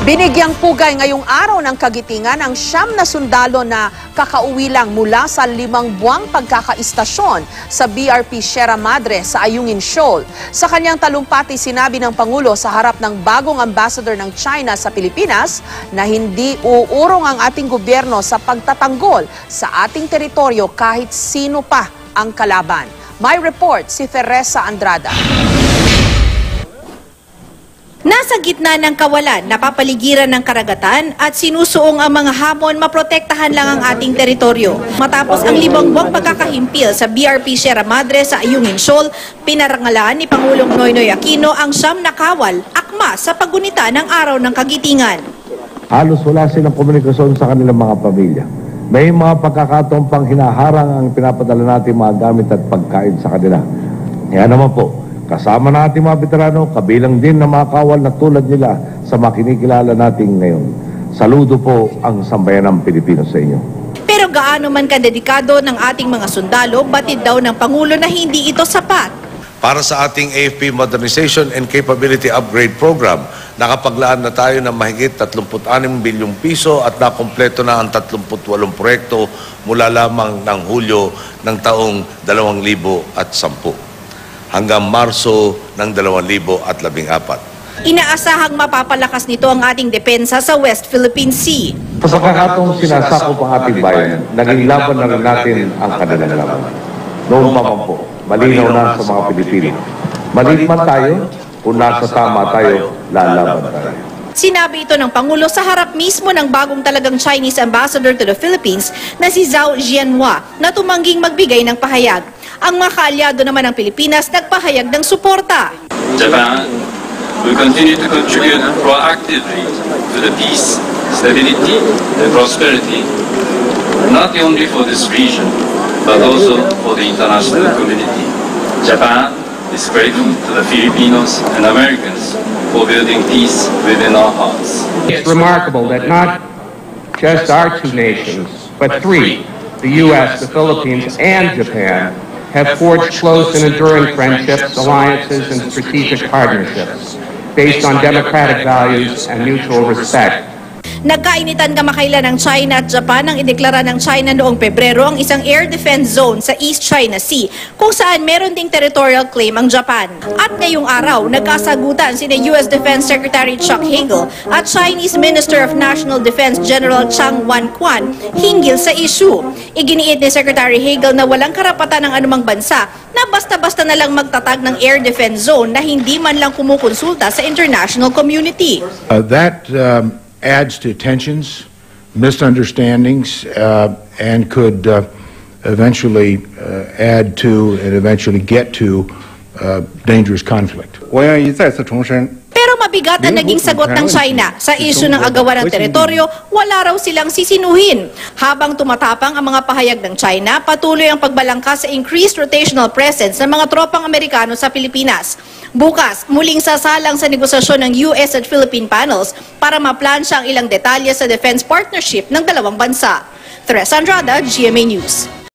Binigyang pugay ngayong araw ng Kagitingan ang 9 na sundalo na kakauwi lang mula sa 5 buwang pagkakaistasyon sa BRP Sierra Madre sa Ayungin Shoal. Sa kanyang talumpati, sinabi ng Pangulo sa harap ng bagong ambassador ng China sa Pilipinas na hindi uurong ang ating gobyerno sa pagtatanggol sa ating teritoryo kahit sino pa ang kalaban. May report si Teresa Andrada. Nasa gitna ng kawalan, napapaligiran ng karagatan at sinusuong ang mga hamon maprotektahan lang ang ating teritoryo. Matapos ang 5 buwang pagkakahimpil sa BRP Sierra Madre sa Ayungin Shoal, pinarangalan ni Pangulong Noynoy Aquino ang 9 na kawal, akma sa paggunita ng Araw ng Kagitingan. Halos wala silang komunikasyon sa kanilang mga pamilya. May mga pagkakataon pang hinaharang ang pinapadala natin mga gamit at pagkain sa kanila. Kaya naman po, kasama na ating mga veterano, kabilang din na mga kawal na tulad nila sa mga kinikilala natin ngayon. Saludo po ang sambayanang Pilipino sa inyo. Pero gaano man kadedikado ng ating mga sundalo, batid daw ng Pangulo na hindi ito sapat. Para sa ating AFP Modernization and Capability Upgrade Program, nakapaglaan na tayo ng mahigit 36 bilyong piso at nakompleto na ang 38 proyekto mula lamang ng Hulyo ng taong 2010. Hanggang Marso ng 2014. Inaasahang mapapalakas nito ang ating depensa sa West Philippine Sea. Sa pagkakataong sinasakop ang ating bayan, naging laban na rin natin ang kanilang laban. Noon pa man po, malinaw na sa mga Pilipino. Maliit man tayo, kung nasa tama tayo, lalaban tayo. Sinabi ito ng Pangulo sa harap mismo ng bagong talagang Chinese Ambassador to the Philippines na si Zhao Jianhua na tumangging magbigay ng pahayag. Ang mga kaalyado naman ng Pilipinas nagpahayag ng suporta. Japan will continue to contribute proactively to the peace, stability, and prosperity, not only for this region, but also for the international community. Japan is grateful to the Filipinos and Americans for building peace within our hearts. It's remarkable that not just our two nations, but 3, the U.S., the Philippines, and Japan, have forged close and enduring friendships, alliances, and strategic partnerships based on democratic values and mutual respect. Nagkainitan kamakailan ng China at Japan nang ideklara ng China noong Pebrero ang isang air defense zone sa East China Sea kung saan meron ding territorial claim ang Japan. At ngayong araw, nagkasagutan sina US Defense Secretary Chuck Hagel at Chinese Minister of National Defense General Chang Wan-Quan hinggil sa issue. Iginiit ni Secretary Hagel na walang karapatan ng anumang bansa na basta-basta na lang magtatag ng air defense zone na hindi man lang kumukonsulta sa international community. Adds to tensions, misunderstandings, and could eventually add to and eventually get to dangerous conflict. Pero mabigat ang naging sagot ng China sa isyu ng agawan ng teritoryo, wala raw silang sisinuhin. Habang tumatapang ang mga pahayag ng China, patuloy ang pagbalangkas sa increased rotational presence ng mga tropang Amerikano sa Pilipinas. Bukas, muling sasalang sa negosasyon ng US at Philippine panels para maplansya ang ilang detalye sa defense partnership ng dalawang bansa. Teresa Andrada, GMA News.